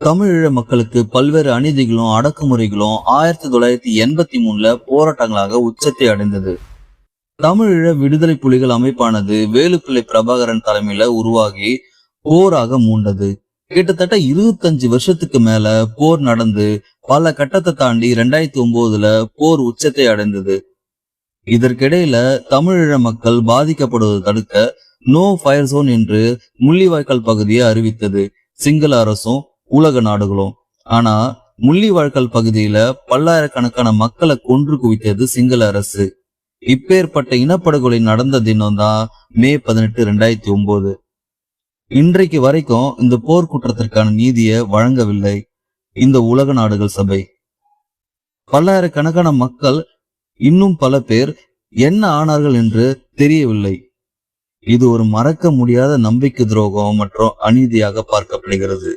தமிழீழ மக்களுக்கு பல்வேறு அநீதிகளும் அடக்குமுறைகளும் 1983 போராட்டங்களாக உச்சத்தை அடைந்தது. தமிழீழ விடுதலை புலிகள் அமைப்பானது வேலுப்பிள்ளை பிரபாகரன் தலைமையில உருவாகி போராக மூண்டது. கிட்டத்தட்ட 25 வருஷத்துக்கு மேல போர் நடந்து பல கட்டத்தை தாண்டி 2009 போர் உச்சத்தை அடைந்தது. இதற்கிடையில தமிழீழ மக்கள் பாதிக்கப்படுவதை தடுக்க நோ ஃபயர் ஜோன் என்று முள்ளிவாய்க்கால் பகுதியை அறிவித்தது சிங்கள அரசும் உலக நாடுகளும். ஆனா முள்ளிவாய்க்கால் பகுதியில பல்லாயிரக்கணக்கான மக்களை கொன்று குவித்தது சிங்கள அரசு. இப்பேற்பட்ட இனப்படுகொலை நடந்த தினம் தான் மே 18, 2009. இன்றைக்கு வரைக்கும் இந்த போர் குற்றத்திற்கான நீதியை வழங்கவில்லை இந்த உலக நாடுகள் சபை. பல்லாயிரக்கணக்கான மக்கள், இன்னும் பல பேர் என்ன ஆனார்கள் என்று தெரியவில்லை. இது ஒரு மறக்க முடியாத நம்பிக்கை துரோகம் மற்றும் அநீதியாக பார்க்கப்படுகிறது.